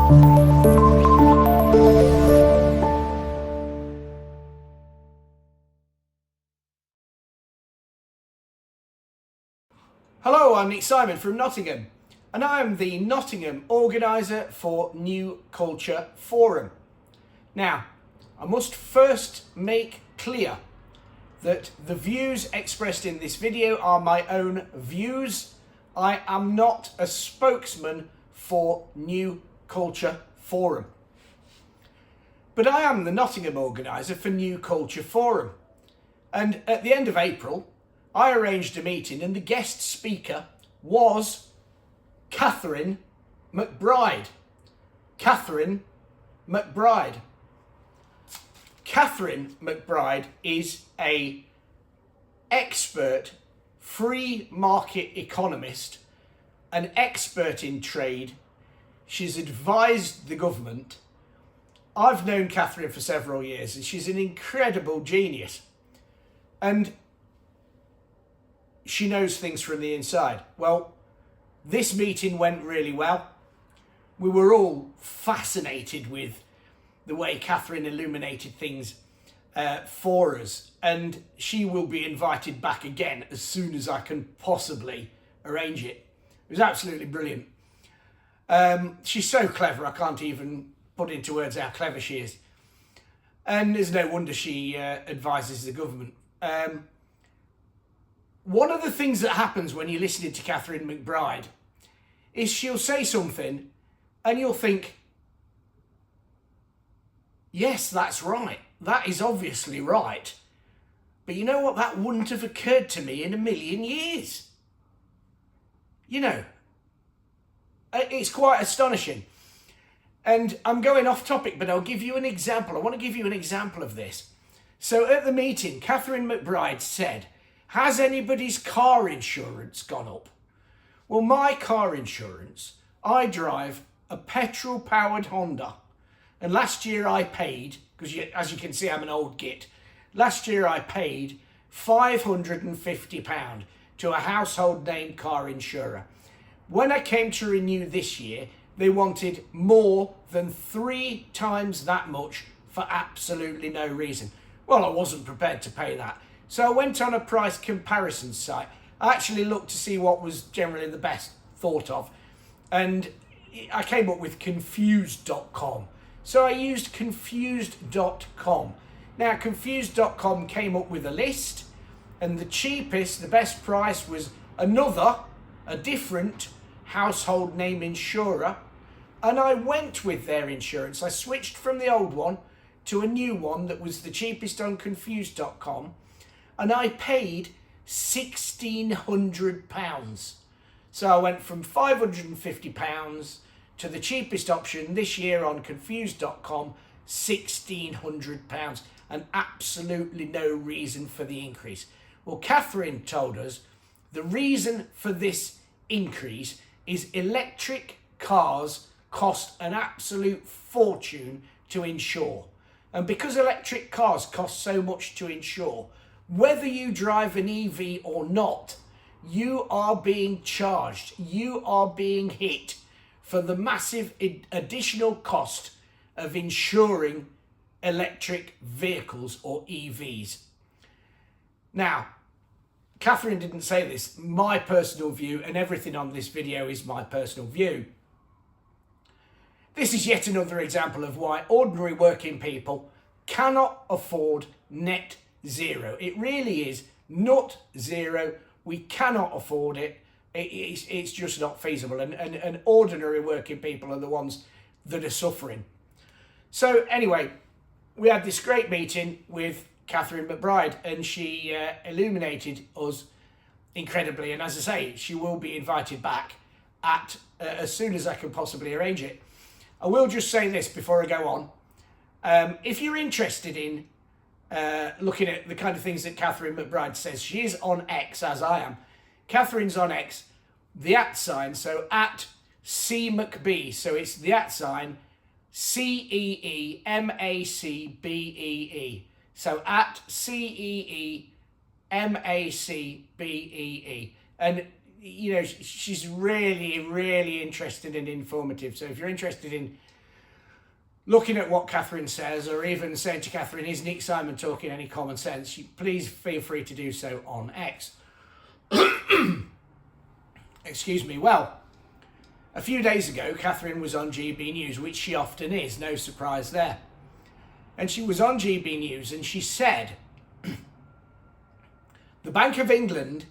Hello, I'm Nick Simon from Nottingham, and I am the Nottingham organiser for New Culture Forum. Now, I must first make clear that the views expressed in this video are my own views. I am not a spokesman for New Culture Forum. But I am the Nottingham organiser for New Culture Forum. And at the end of April, I arranged a meeting and the guest speaker was Katherine McBride. Katherine McBride. Katherine McBride is an expert free market economist, an expert in trade. She's advised the government. I've known Katherine for several years and she's an incredible genius. And she knows things from the inside. Well, this meeting went really well. We were all fascinated with the way Katherine illuminated things for us, and she will be invited back again as soon as I can possibly arrange it. It was absolutely brilliant. She's so clever, I can't even put into words how clever she is. And there's no wonder she advises the government. One of the things that happens when you're listening to Katherine McBride is she'll say something and you'll think, yes, that's right. That is obviously right. But you know what? That wouldn't have occurred to me in a million years. You know, it's quite astonishing. And I'm going off topic, but I'll give you an example. I want to give you an example of this. So at the meeting, Katherine McBride said, has anybody's car insurance gone up? Well, my car insurance, I drive a petrol-powered Honda. And last year I paid, because as you can see, I'm an old git. Last year I paid £550 to a household name car insurer. When I came to renew this year, they wanted more than 3 times that much for absolutely no reason. Well, I wasn't prepared to pay that. So I went on a price comparison site. I actually looked to see what was generally the best thought of. And I came up with confused.com. So I used confused.com. Now, confused.com came up with a list, and the cheapest, the best price was a different household name insurer. And I went with their insurance. I switched from the old one to a new one that was the cheapest on confused.com. And I paid £1,600. So I went from £550 to the cheapest option this year on confused.com, £1,600, and absolutely no reason for the increase. Well, Katherine told us the reason for this increase is electric cars cost an absolute fortune to insure. And because electric cars cost so much to insure, whether you drive an EV or not, you are being charged, you are being hit for the massive additional cost of insuring electric vehicles or EVs. Now, Katherine didn't say this, my personal view, and everything on this video is my personal view. This is yet another example of why ordinary working people cannot afford net zero. It really is not zero. We cannot afford it. It's just not feasible. And ordinary working people are the ones that are suffering. So anyway, we had this great meeting with Katherine McBride, and she illuminated us incredibly. And as I say, she will be invited back as soon as I can possibly arrange it. I will just say this before I go on. If you're interested in looking at the kind of things that Katherine McBride says, she is on X, as I am. Katherine's on X, the @sign, so @CMcBee, so it's the @sign CEEMACBEE, so @CEEMACBEE, and you know, she's really, really interested and informative. So if you're interested in looking at what Katherine says, or even saying to Katherine, is Nick Simon talking any common sense? Please feel free to do so on X. Excuse me. Well, a few days ago, Katherine was on GB News, which she often is, no surprise there. And she was on GB News and she said, the Bank of England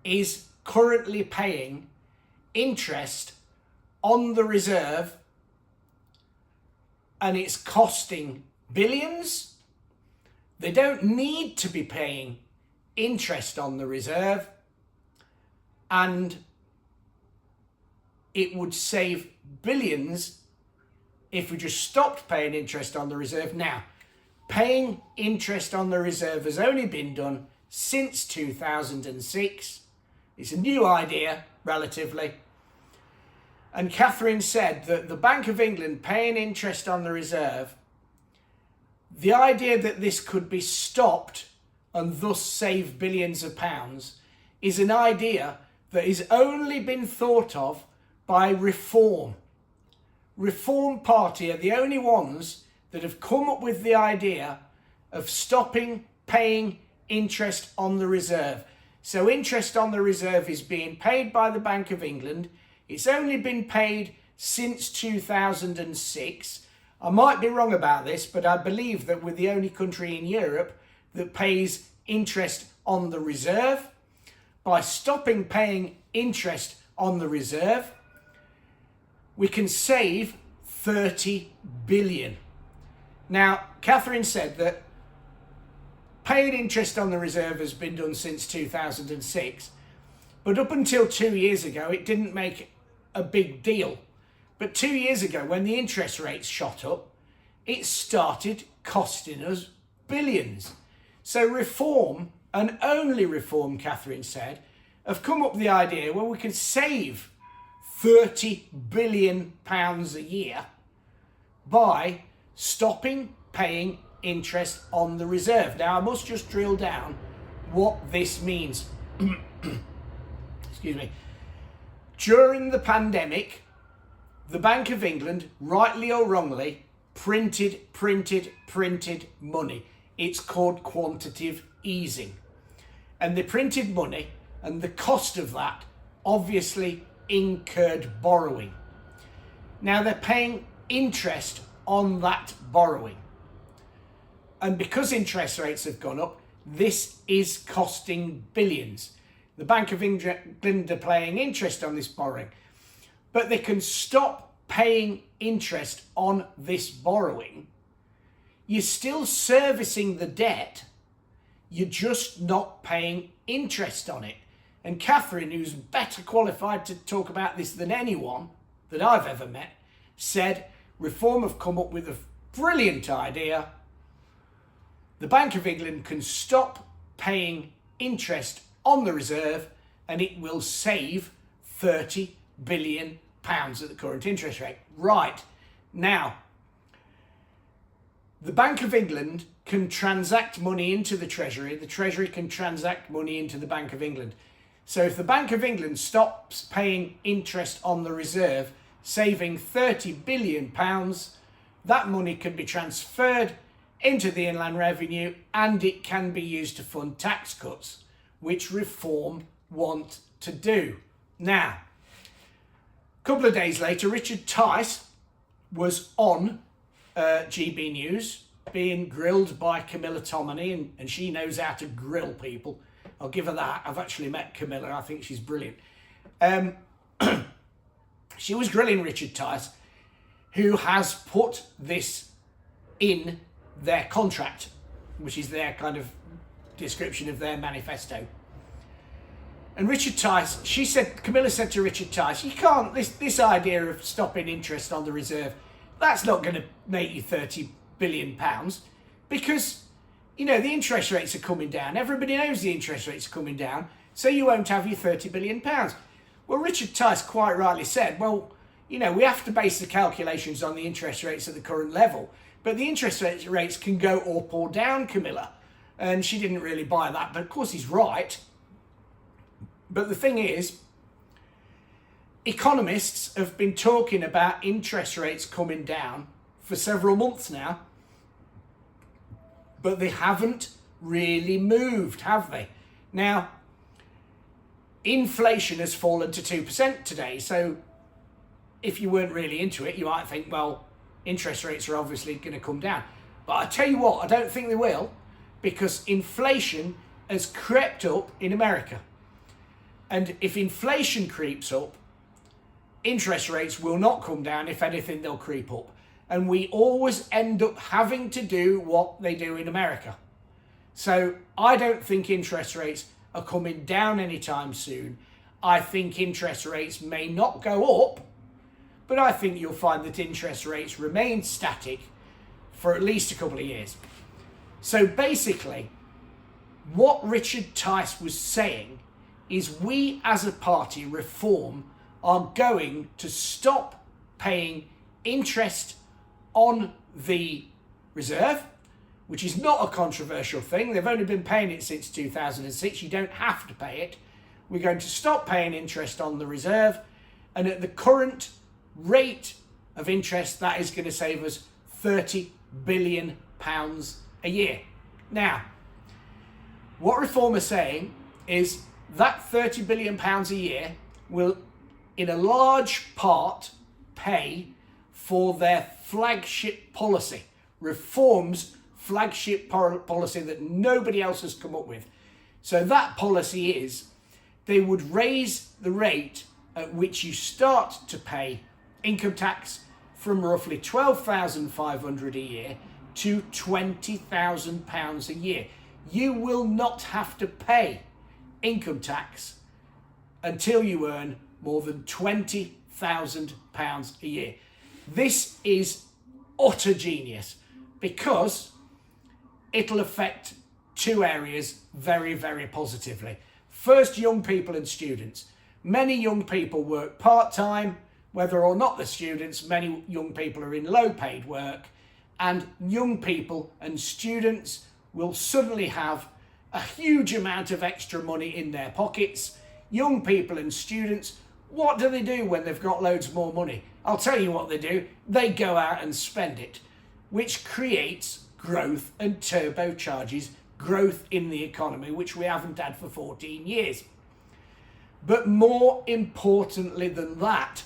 is currently paying interest on the reserve and it's costing billions. They don't need to be paying interest on the reserve, and it would save billions if we just stopped paying interest on the reserve. Now, paying interest on the reserve has only been done since 2006. It's a new idea, relatively. And Katherine said that the Bank of England paying interest on the reserve, the idea that this could be stopped and thus save billions of pounds is an idea that has only been thought of by Reform. Reform Party are the only ones that have come up with the idea of stopping paying interest on the reserve. So interest on the reserve is being paid by the Bank of England. It's only been paid since 2006. I might be wrong about this, but I believe that we're the only country in Europe that pays interest on the reserve. By stopping paying interest on the reserve, we can save 30 billion. Now, Katherine said that paying interest on the reserve has been done since 2006, but up until 2 years ago, it didn't make a big deal. But 2 years ago, when the interest rates shot up, it started costing us billions. So Reform, and only Reform, Katherine said, have come up with the idea where we can save £30 billion a year by stopping paying interest on the reserve. Now, I must just drill down what this means. Excuse me. During the pandemic, the Bank of England, rightly or wrongly, printed money. It's called quantitative easing. And they printed money, and the cost of that obviously incurred borrowing. Now they're paying interest on that borrowing. And because interest rates have gone up, this is costing billions. The Bank of England are paying interest on this borrowing, but they can stop paying interest on this borrowing. You're still servicing the debt, you're just not paying interest on it. And Katherine, who's better qualified to talk about this than anyone that I've ever met, said Reform have come up with a brilliant idea. The Bank of England can stop paying interest on the reserve and it will save £30 billion at the current interest rate. Right. Now, the Bank of England can transact money into the Treasury can transact money into the Bank of England. So if the Bank of England stops paying interest on the reserve, saving £30 billion, that money can be transferred into the Inland Revenue and it can be used to fund tax cuts, which Reform want to do. Now, a couple of days later, Richard Tice was on GB News being grilled by Camilla Tominey, and she knows how to grill people. I'll give her that. I've actually met Camilla. I think she's brilliant. She was grilling Richard Tice, who has put this in their contract, which is their kind of description of their manifesto. And Richard Tice, Camilla said to Richard Tice, you can't, this idea of stopping interest on the reserve, that's not going to make you £30 billion because, you know, the interest rates are coming down. Everybody knows the interest rates are coming down, so you won't have your £30 billion. Well, Richard Tice quite rightly said, well, you know, we have to base the calculations on the interest rates at the current level, but the interest rates can go up or down, Camilla. And she didn't really buy that, but of course he's right. But the thing is, economists have been talking about interest rates coming down for several months now, but they haven't really moved, have they? Now, inflation has fallen to 2% today, so if you weren't really into it, you might think, well, interest rates are obviously going to come down. But I tell you what, I don't think they will, because inflation has crept up in America. And if inflation creeps up, interest rates will not come down. If anything, they'll creep up. And we always end up having to do what they do in America. So I don't think interest rates are coming down anytime soon. I think interest rates may not go up, but I think you'll find that interest rates remain static for at least a couple of years. So basically, what Richard Tice was saying is we as a party, Reform, are going to stop paying interest on the reserve, which is not a controversial thing. They've only been paying it since 2006. You don't have to pay it. We're going to stop paying interest on the reserve, and at the current rate of interest, that is going to save us £30 billion a year. Now, what Reform are saying is that £30 billion a year will, in a large part, pay for their flagship policy, Reform's flagship policy that nobody else has come up with. So that policy is they would raise the rate at which you start to pay income tax from roughly £12,500 a year to £20,000 a year. You will not have to pay income tax until you earn more than £20,000 a year. This is utter genius because it'll affect two areas very, very positively. First, young people and students. Many young people work part-time, whether or not they're students. Many young people are in low-paid work, and young people and students will suddenly have a huge amount of extra money in their pockets. Young people and students, what do they do when they've got loads more money? I'll tell you what they do. They go out and spend it, which creates growth and turbocharges growth in the economy, which we haven't had for 14 years. But more importantly than that,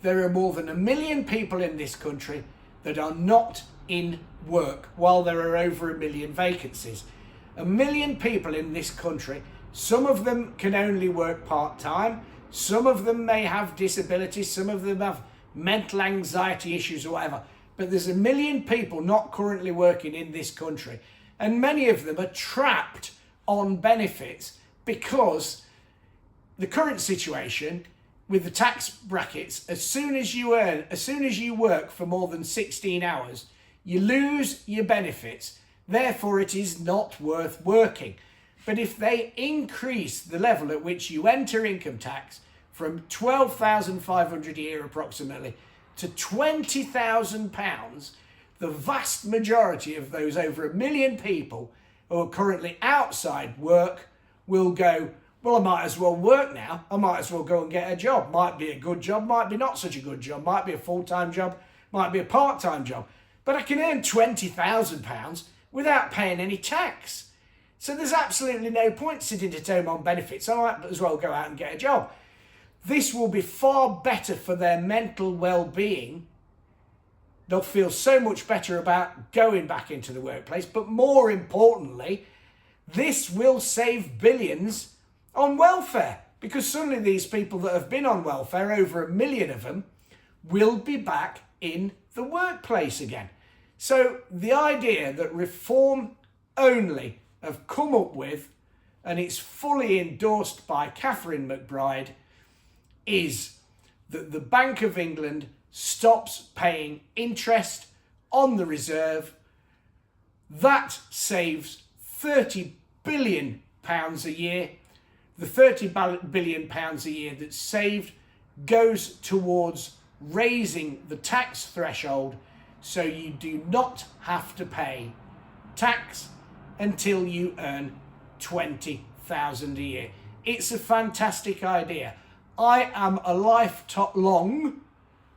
there are more than 1 million people in this country that are not in work, while there are over 1 million vacancies. 1 million people in this country, some of them can only work part-time, some of them may have disabilities, some of them have mental anxiety issues or whatever, but there's 1 million people not currently working in this country, and many of them are trapped on benefits because the current situation with the tax brackets, as soon as you work for more than 16 hours, you lose your benefits. Therefore, it is not worth working. But if they increase the level at which you enter income tax from £12,500 a year approximately to £20,000, the vast majority of those over 1 million people who are currently outside work will go, well, I might as well work now. I might as well go and get a job. Might be a good job, might be not such a good job, might be a full-time job, might be a part-time job. But I can earn £20,000 without paying any tax. So there's absolutely no point sitting at home on benefits. I might as well go out and get a job. This will be far better for their mental well-being. They'll feel so much better about going back into the workplace. But more importantly, this will save billions on welfare, because suddenly these people that have been on welfare, over 1 million of them, will be back in the workplace again. So the idea that Reform only have come up with, and it's fully endorsed by Katherine McBride, is that the Bank of England stops paying interest on the reserve. That saves £30 billion a year. The £30 billion a year that's saved goes towards raising the tax threshold so you do not have to pay tax until you earn £20,000 a year. It's a fantastic idea. I am a lifelong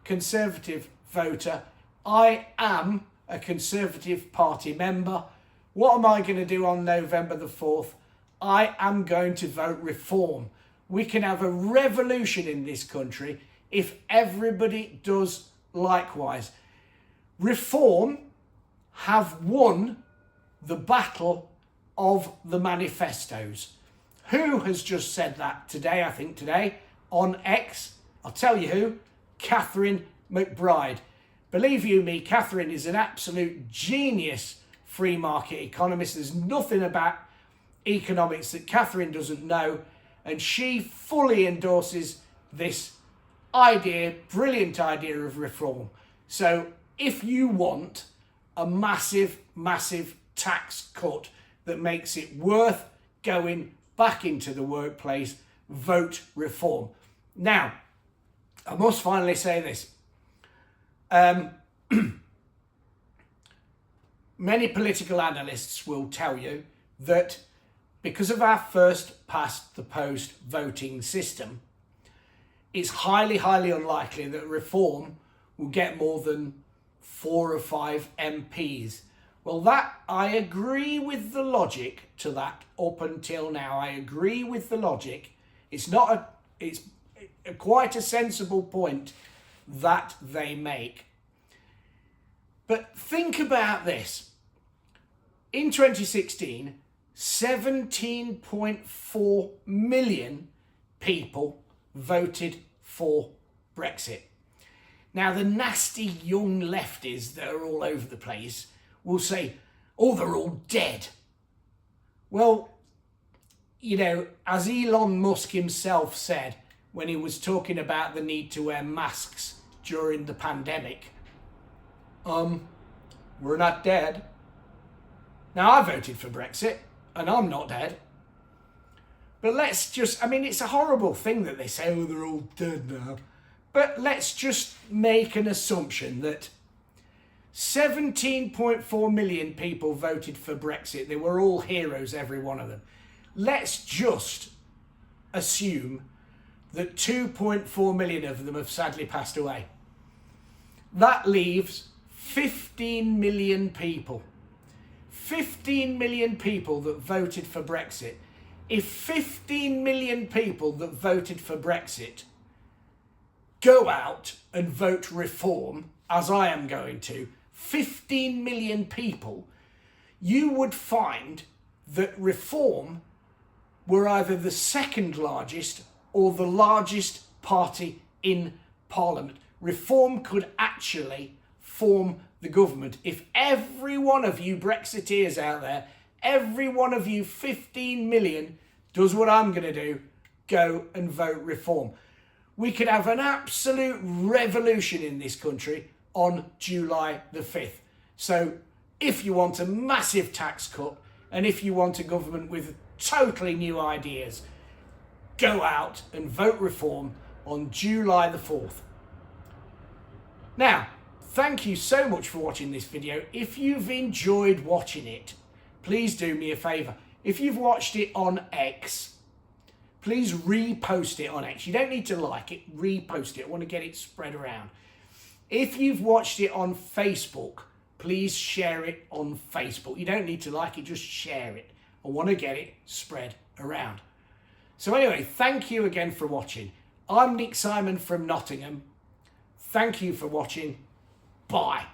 Conservative voter. I am a Conservative Party member. What am I going to do on November the 4th? I am going to vote reform. We can have a revolution in this country if everybody does likewise. Reform have won the battle of the manifestos. Who has just said that today? I think today on X. I'll tell you who. Katherine McBride. Believe you me, Katherine is an absolute genius free market economist. There's nothing about economics that Katherine doesn't know, and she fully endorses this idea, brilliant idea of reform. So if you want a massive, massive tax cut that makes it worth going back into the workplace, vote reform. Now, I must finally say this. Many political analysts will tell you that because of our first past the post voting system, it's highly, highly unlikely that reform will get more than 4 or 5 MPs. Well, that, I agree with the logic to that up until now. I agree with the logic. It's quite a sensible point that they make. But think about this. In 2016, 17.4 million people voted for Brexit. Now, the nasty young lefties that are all over the place will say, oh, they're all dead. Well, you know, as Elon Musk himself said when he was talking about the need to wear masks during the pandemic, we're not dead. Now, I voted for Brexit, and I'm not dead. But let's just, I mean, it's a horrible thing that they say, oh, they're all dead now. But let's just make an assumption that 17.4 million people voted for Brexit. They were all heroes, every one of them. Let's just assume that 2.4 million of them have sadly passed away. That leaves 15 million people. 15 million people that voted for Brexit. If 15 million people that voted for Brexit go out and vote reform, as I am going to, 15 million people, you would find that reform were either the second largest or the largest party in Parliament. Reform could actually form the government. If every one of you Brexiteers out there, every one of you 15 million does what I'm going to do, go and vote reform, we could have an absolute revolution in this country on July the 5th. So if you want a massive tax cut and if you want a government with totally new ideas, go out and vote reform on July the 4th. Now, thank you so much for watching this video. If you've enjoyed watching it, please do me a favour. If you've watched it on X, please repost it on X. You don't need to like it, repost it. I want to get it spread around. If you've watched it on Facebook, please share it on Facebook. You don't need to like it, just share it. I want to get it spread around. So anyway, thank you again for watching. I'm Nick Simon from Nottingham. Thank you for watching. Bye.